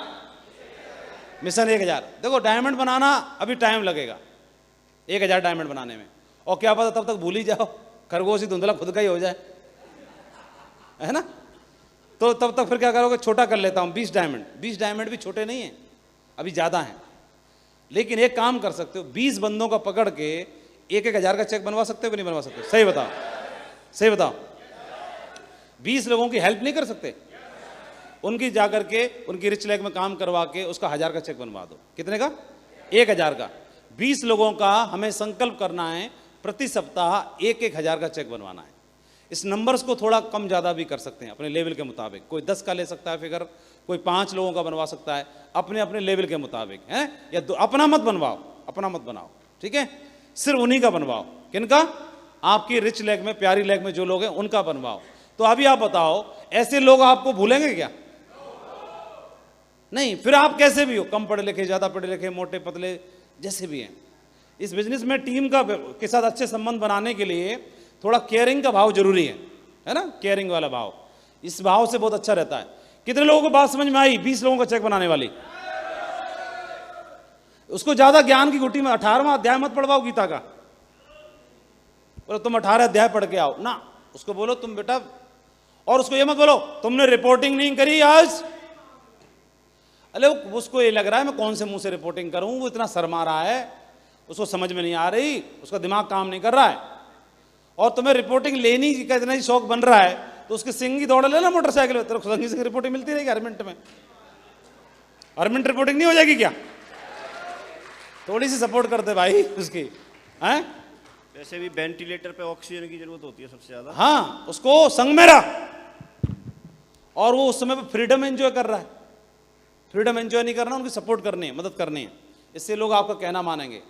मिशन 1000। देखो डायमंड बनाना अभी टाइम लगेगा 1000 डायमंड बनाने में, और क्या पता तब तक भूल ही जाओ, खरगोश ही धुंधला खुद का ही हो जाए, है ना। तो तब तक फिर क्या करोगे, छोटा कर लेता हूं 20 डायमंड। 20 डायमंड भी छोटे नहीं है, अभी ज्यादा हैं, लेकिन एक काम कर सकते हो, 20 बंदों का पकड़ के 1-1000 का चेक बनवा सकते हो कि नहीं बनवा सकते? सही बताओ, सही बताओ। 20 लोगों की हेल्प नहीं कर सकते? उनकी जाकर के उनकी रिच लैग में काम करवा के उसका 1000 का चेक बनवा दो। कितने का? 1000 का। 20 लोगों का हमें संकल्प करना है, प्रति सप्ताह 1-1000 का चेक बनवाना है। इस नंबर्स को थोड़ा कम ज़्यादा भी कर सकते हैं अपने लेवल के मुताबिक। कोई 10 का ले सकता है फिगर, कोई 5 लोगों का बनवा सकता है, अपने अपने लेवल के मुताबिक, है। या अपना मत बनवाओ, अपना मत बनाओ, ठीक है। सिर्फ उन्हीं का बनवाओ। किनका? आपकी रिच लेग में, प्यारी लेग में जो लोग हैं उनका बनवाओ। तो अभी आप बताओ, ऐसे लोग आपको भूलेंगे क्या? नहीं। फिर आप कैसे भी हो, कम पढ़े लिखे, ज़्यादा पढ़े लिखे, मोटे पतले, जैसे भी हैं, इस बिजनेस में टीम का के साथ अच्छे संबंध बनाने के लिए थोड़ा केयरिंग का भाव जरूरी है ना। केयरिंग वाला भाव, इस भाव से बहुत अच्छा रहता है। कितने लोगों को बात समझ में आई? 20 लोगों का चेक बनाने वाली। उसको ज्यादा ज्ञान की गुटी में 18वां अध्याय मत पढ़वाओ गीता का, बोलो तुम 18 अध्याय पढ़ के आओ ना। उसको बोलो तुम बेटा, और उसको ये मत बोलो तुमने रिपोर्टिंग नहीं करी आज। अरे उसको ये लग रहा है मैं कौन से मुंह से रिपोर्टिंग करूं, वो इतना शर्मा रहा है, उसको समझ में नहीं आ रही, उसका दिमाग काम नहीं कर रहा है, और तुम्हें रिपोर्टिंग लेनी का इतना ही शौक बन रहा है, तो उसके सिंह ही दौड़ लेना मोटरसाइकिल में, तेरे संगी से रिपोर्टिंग मिलती रहेगी हर मिनट में। हर मिनट रिपोर्टिंग नहीं हो जाएगी क्या? थोड़ी सी सपोर्ट करते भाई उसकी, हैं। वैसे भी वेंटिलेटर पे ऑक्सीजन की जरूरत होती है सबसे ज्यादा। हाँ, उसको संग में रख, और वो उस समय पर फ्रीडम एंजॉय कर रहा है। फ्रीडम एंजॉय नहीं करना, उनकी सपोर्ट करनी है, मदद करनी है, इससे लोग आपका कहना मानेंगे।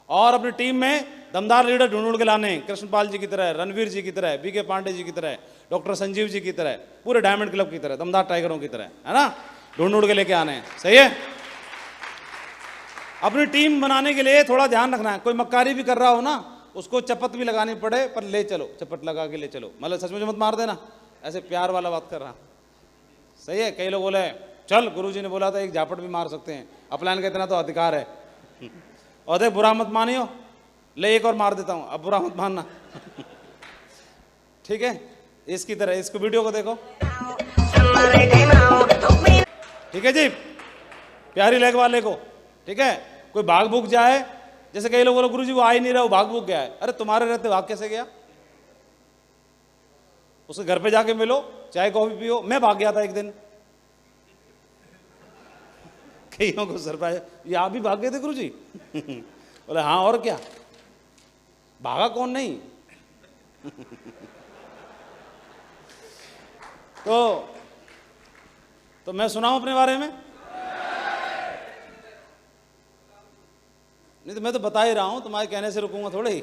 और अपनी टीम में दमदार लीडर ढूंढ के लाने हैं, कृष्णपाल जी की तरह, रणवीर जी की तरह, बीके पांडे जी की तरह, डॉक्टर संजीव जी की तरह, पूरे डायमंड क्लब की तरह, दमदार टाइगरों की तरह, है ना। ढूंढ के लेके आने हैं, सही है। अपनी टीम बनाने के लिए थोड़ा ध्यान रखना है। कोई मक्कारी भी कर रहा हो ना, उसको चपत भी लगानी पड़े, पर ले चलो, चपत लगा के ले चलो, मतलब सच में मत मार देना, ऐसे प्यार वाला बात कर रहा, सही है। कई लोग बोले चल गुरुजी ने बोला था एक झापट भी मार सकते हैं, अपलाइन का इतना तो अधिकार है, और देख बुरा मत मानियो, ले एक और मार देता हूं, अब बुरा मत मानना ठीक है। इसकी तरह इसको वीडियो को देखो, ठीक है जी, प्यारी लेग वाले को, ठीक है। कोई भाग भूग जाए, जैसे कई लोग बोलो गुरुजी वो आ ही नहीं रहा, वो भाग भूग गया है। अरे तुम्हारे रहते भाग कैसे गया? उसके घर पे जाके मिलो, चाय कॉफी पियो। मैं भाग गया था एक दिन, कईयों को सरप्राइज, ये आप भी भाग गए थे गुरुजी बोले हाँ, और क्या, भागा कौन नहीं तो मैं सुनाऊं अपने बारे में? नहीं तो मैं तो बता ही रहा हूं, तुम्हारे कहने से रुकूंगा थोड़े ही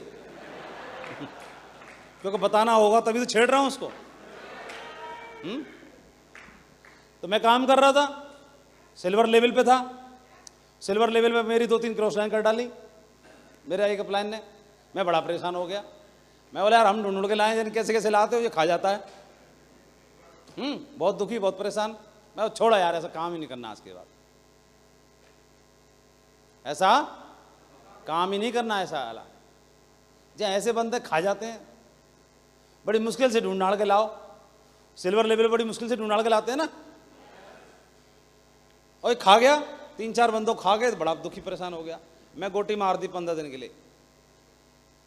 क्योंकि बताना होगा तभी तो छेड़ रहा हूं उसको। तो मैं काम कर रहा था, सिल्वर लेवल पे था। सिल्वर लेवल पे मेरी 2-3 क्रॉस लाइन कर डाली मेरे एक अपलाइन ने। मैं बड़ा परेशान हो गया। मैं बोला यार हम ढूंढ के लाए, कैसे कैसे लाते हो, ये खा जाता है। बहुत दुखी, बहुत परेशान। मैं छोड़ा यार, ऐसा काम ही नहीं करना आज के बाद, ऐसा काम ही नहीं करना। ऐसा वाला जहाँ ऐसे बंदे खा जाते हैं, बड़ी मुश्किल से ढूंढ के लाओ। सिल्वर लेवल बड़ी मुश्किल से ढूंढ के लाते हैं ना, और खा गया, 3-4 बंदों खा गए, तो बड़ा दुखी परेशान हो गया। मैं गोटी मार दी 15 दिन के लिए।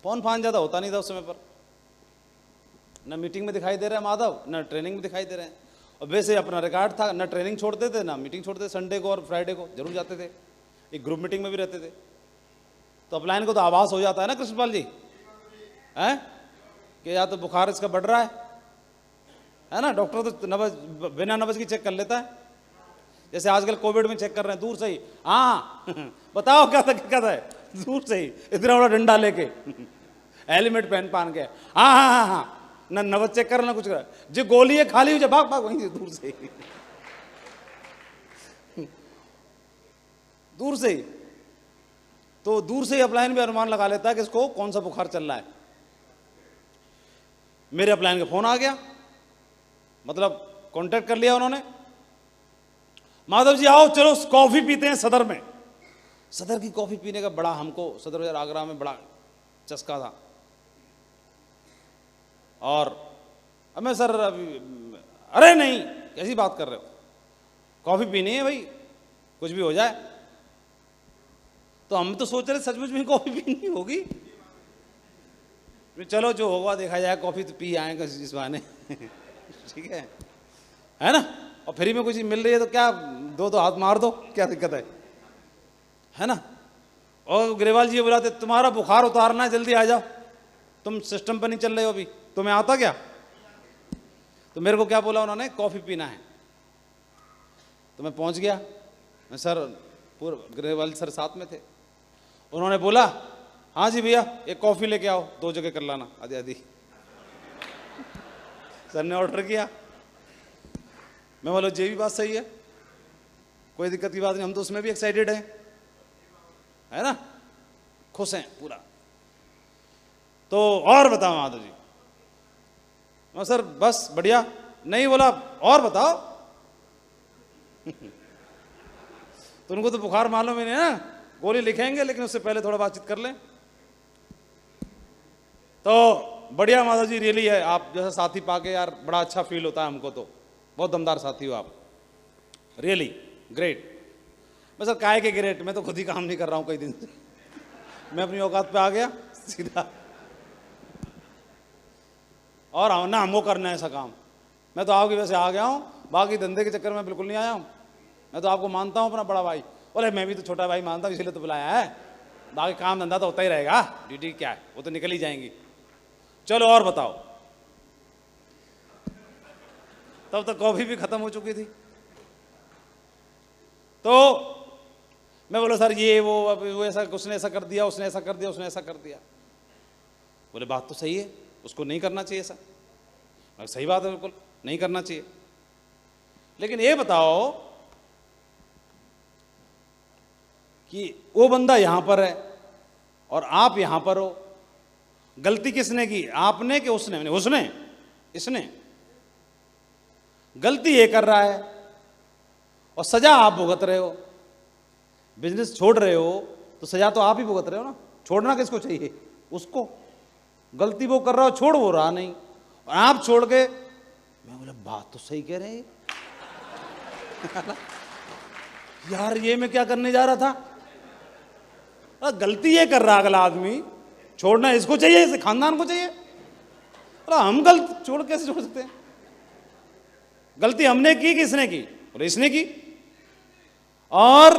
फोन फान ज़्यादा होता नहीं था उस समय पर, न मीटिंग में दिखाई दे रहा है माधव, न ट्रेनिंग में दिखाई दे रहे हैं। और वैसे अपना रिकॉर्ड था, न ट्रेनिंग छोड़ते थे ना मीटिंग छोड़ते थे। संडे को और फ्राइडे को जरूर जाते थे, एक ग्रुप मीटिंग में भी रहते थे। तो अपलाइन को तो आवाज़ हो जाता है ना कृष्णपाल जी, हैं कि या तो बुखार इसका बढ़ रहा है ना। डॉक्टर तो नब्ज, बिना नब्ज की चेक कर लेता है, जैसे आजकल कोविड में चेक कर रहे हैं दूर से ही। हाँ बताओ क्या था दूर से ही इतना बड़ा डंडा लेके हेलमेट पहन के, हाँ हाँ हाँ हाँ, न नब्ज चेक कर ना कुछ कर, जो गोली है खाली हो जाए भाग भाग वहीं से दूर से ही दूर से ही। तो दूर से ही अपलाइन भी अनुमान लगा लेता है कि इसको कौन सा बुखार चल रहा है। मेरे अपलाइन का फोन आ गया, मतलब कांटेक्ट कर लिया उन्होंने, माधव जी आओ चलो कॉफी पीते हैं सदर में। सदर की कॉफी पीने का बड़ा हमको, सदर बाजार आगरा में बड़ा चस्का था। और अब मैं सर अभी, अरे नहीं कैसी बात कर रहे हो, कॉफी पीनी है भाई, कुछ भी हो जाए। तो हम तो सोच रहे सचमुच में कॉफी पीनी होगी। चलो जो होगा देखा जाए, कॉफी तो पी आएंगे इस बहाने ठीक है ना। और फ्री में कुछ मिल रही है तो क्या, दो तो हाथ मार दो, क्या दिक्कत है ना। और ग्रेवाल जी बुलाते, तुम्हारा बुखार उतारना है, जल्दी आ जाओ, तुम सिस्टम पर नहीं चल रहे हो अभी, तुम्हें आता क्या। तो मेरे को क्या बोला उन्होंने, कॉफी पीना है। तो मैं पहुंच गया, मैं सर पूरे ग्रेवाल सर साथ में थे। उन्होंने बोला हाँ जी भैया एक कॉफी लेके आओ, 2 जगह कर लाना आधी आधी। सर ने ऑर्डर किया, मैं बोला ये भी बात सही है, कोई दिक्कत की बात नहीं, हम तो उसमें भी एक्साइटेड हैं, है ना, खुश हैं पूरा। तो और बताओ माधव जी। मैं सर बस बढ़िया। नहीं बोला और बताओ तो उनको तो बुखार मालूम ही नहीं ना, गोली लिखेंगे लेकिन उससे पहले थोड़ा बातचीत कर लें। तो बढ़िया माधव जी, रियली है आप जैसा साथी पाके यार बड़ा अच्छा फील होता है हमको, तो बहुत दमदार साथी हो आप, रियली ग्रेट। मैं सर काहे के ग्रेट, मैं तो खुद ही काम नहीं कर रहा हूँ कई दिन से, मैं अपनी औकात पे आ गया सीधा। और ना हमको करना है ऐसा काम, मैं तो आपकी वजह से आ गया हूँ, बाकी धंधे के चक्कर में बिल्कुल नहीं आया हूँ। मैं तो आपको मानता हूँ अपना बड़ा भाई, बोले मैं भी तो छोटा भाई मानता हूँ, इसीलिए तो बुलाया है, बाकी काम धंधा तो होता ही रहेगा, ड्यूटी क्या है वो तो निकल ही जाएंगी। चलो और बताओ। तब तक कॉफी भी खत्म हो चुकी थी। तो मैं बोला सर ये वो ऐसा, उसने ऐसा कर दिया, उसने ऐसा कर दिया, उसने ऐसा कर दिया। बोले बात तो सही है, उसको नहीं करना चाहिए ऐसा। सही बात है, बिल्कुल नहीं करना चाहिए। लेकिन ये बताओ कि वो बंदा यहां पर है और आप यहां पर हो, गलती किसने की, आपने कि उसने? उसने, इसने। गलती ये कर रहा है और सजा आप भुगत रहे हो। बिजनेस छोड़ रहे हो तो सजा तो आप ही भुगत रहे हो ना, छोड़ना किसको चाहिए, उसको। गलती वो कर रहा हो, छोड़ वो रहा नहीं, और आप छोड़ के। मैं बोला बात तो सही कह रहे हैं यार, ये मैं क्या करने जा रहा था। गलती ये कर रहा अगला आदमी, छोड़ना इसको चाहिए, इसे खानदान को चाहिए। हम गलत छोड़ कैसे छोड़ सकते हैं? गलती हमने की कि इसने की? और इसने की। और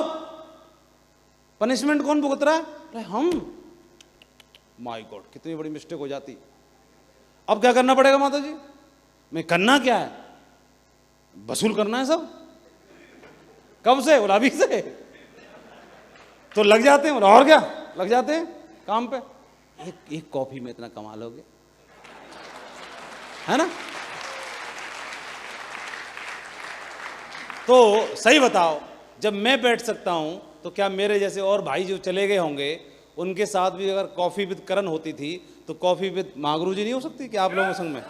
पनिशमेंट कौन भुगत रहा है? अरे हम। माय गॉड, कितनी बड़ी मिस्टेक हो जाती। अब क्या करना पड़ेगा माता जी? मैं करना क्या है, वसूल करना है सब। कब से? बोला अभी से। तो लग जाते हैं, और क्या लग जाते हैं काम पे। एक कॉफी में इतना कमा लोगे, है ना। तो सही बताओ, जब मैं बैठ सकता हूं तो क्या मेरे जैसे और भाई जो चले गए होंगे उनके साथ भी अगर कॉफी विद करण होती थी तो कॉफी विद मागरू जी नहीं हो सकती क्या आप लोगों के संग में?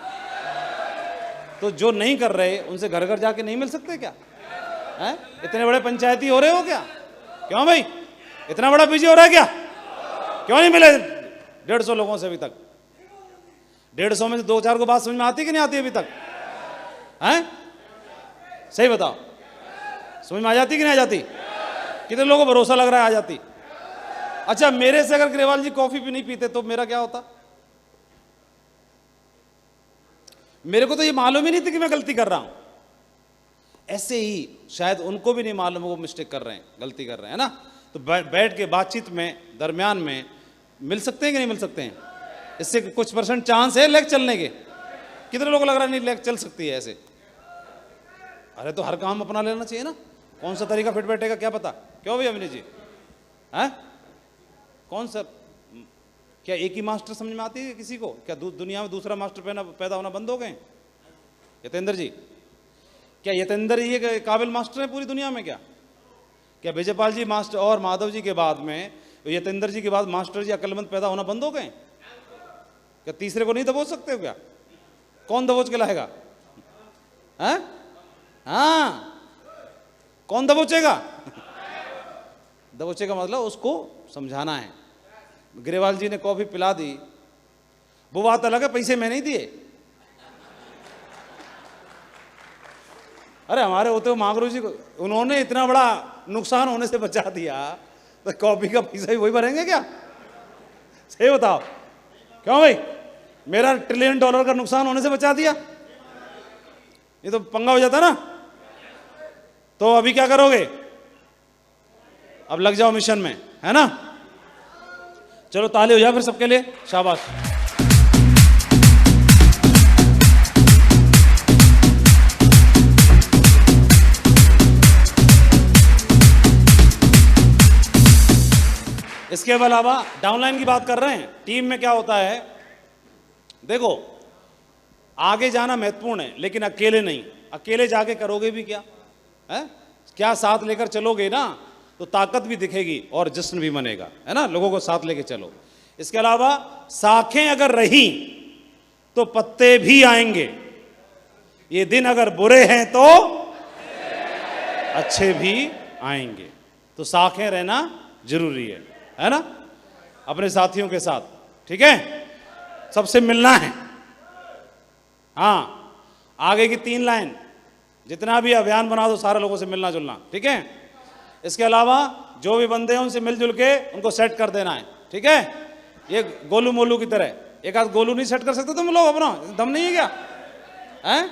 तो जो नहीं कर रहे उनसे घर घर जाके नहीं मिल सकते क्या? हैं? इतने बड़े पंचायती हो रहे हो क्या? क्यों भाई, इतना बड़ा बिजी हो रहा है क्या? क्यों नहीं मिले 150 लोगों से अभी तक? 150 में से 2-4 को बात समझ में आती कि नहीं आती अभी तक? हैं? सही बताओ, समझ में आ जाती कि नहीं आ जाती? कितने लोगों को भरोसा लग रहा है आ जाती? अच्छा, मेरे से अगर ग्रेवाल जी कॉफी भी नहीं पीते तो मेरा क्या होता? मेरे को तो ये मालूम ही नहीं थी कि मैं गलती कर रहा हूं। ऐसे ही शायद उनको भी नहीं मालूम वो मिस्टेक कर रहे हैं, गलती कर रहे हैं ना। तो बैठ के बातचीत में दरमियान में मिल सकते हैं कि नहीं मिल सकते हैं? इससे कुछ % चांस है लेग चलने के। कितने लोगों को लग रहा है नहीं लेग चल सकती है ऐसे? अरे तो हर काम अपना लेना चाहिए ना, कौन सा तरीका फिट बैठेगा क्या पता। क्यों भैया अभिनीत जी? हैं? कौन सा, क्या एक ही मास्टर समझ में आती है किसी को? क्या दुनिया में दूसरा मास्टर पैदा होना बंद हो गए? यतेंद्र जी, क्या यतेंद्र ही एक काबिल मास्टर है पूरी दुनिया में? क्या विजयपाल जी मास्टर और माधव जी के बाद में यतेंद्र जी के बाद मास्टर जी अक्लमंद पैदा होना बंद हो गए? क्या तीसरे को नहीं दबोच सकते हो क्या? कौन दबोच के लाएगा? हैं? हाँ, कौन दबोचेगा? दबोचेगा मतलब उसको समझाना है। ग्रेवाल जी ने कॉफी पिला दी, वो बात अलग है, पैसे मैं नहीं दिए। अरे हमारे होते हुए मांगरू जी को उन्होंने इतना बड़ा नुकसान होने से बचा दिया, तो कॉफी का पैसा ही वही भरेंगे क्या? सही बताओ, क्यों भाई? मेरा $1 ट्रिलियन का नुकसान होने से बचा दिया, ये तो पंगा हो जाता ना। तो अभी क्या करोगे? अब लग जाओ मिशन में, है ना? चलो ताली हो जाए फिर सबके लिए, शाबाश। इसके अलावा डाउनलाइन की बात कर रहे हैं। टीम में क्या होता है, देखो आगे जाना महत्वपूर्ण है, लेकिन अकेले नहीं। अकेले जाके करोगे भी क्या है? क्या साथ लेकर चलोगे ना तो ताकत भी दिखेगी और जश्न भी मनेगा, है ना? लोगों को साथ लेके चलो। इसके अलावा शाखें अगर रही तो पत्ते भी आएंगे। ये दिन अगर बुरे हैं तो अच्छे भी आएंगे। तो शाखें रहना जरूरी है ना? अपने साथियों के साथ, ठीक है? सबसे मिलना है। हाँ, आगे की 3 लाइन, जितना भी अभियान बना दो सारे लोगों से मिलना जुलना, ठीक है? इसके अलावा जो भी बंदे हैं उनसे मिलजुल के उनको सेट कर देना है, ठीक है? ये गोलू मोलू की तरह एक आध गोलू नहीं सेट कर सकते तुम लोग? अपना दम नहीं है क्या? हैं?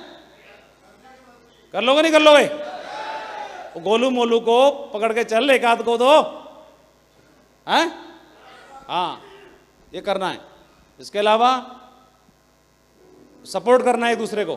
कर लोगे नहीं कर लोगे? वो गोलू मोलू को पकड़ के चल, एक आध को दो, हैं? हाँ, ये करना है। इसके अलावा सपोर्ट करना है एक दूसरे को।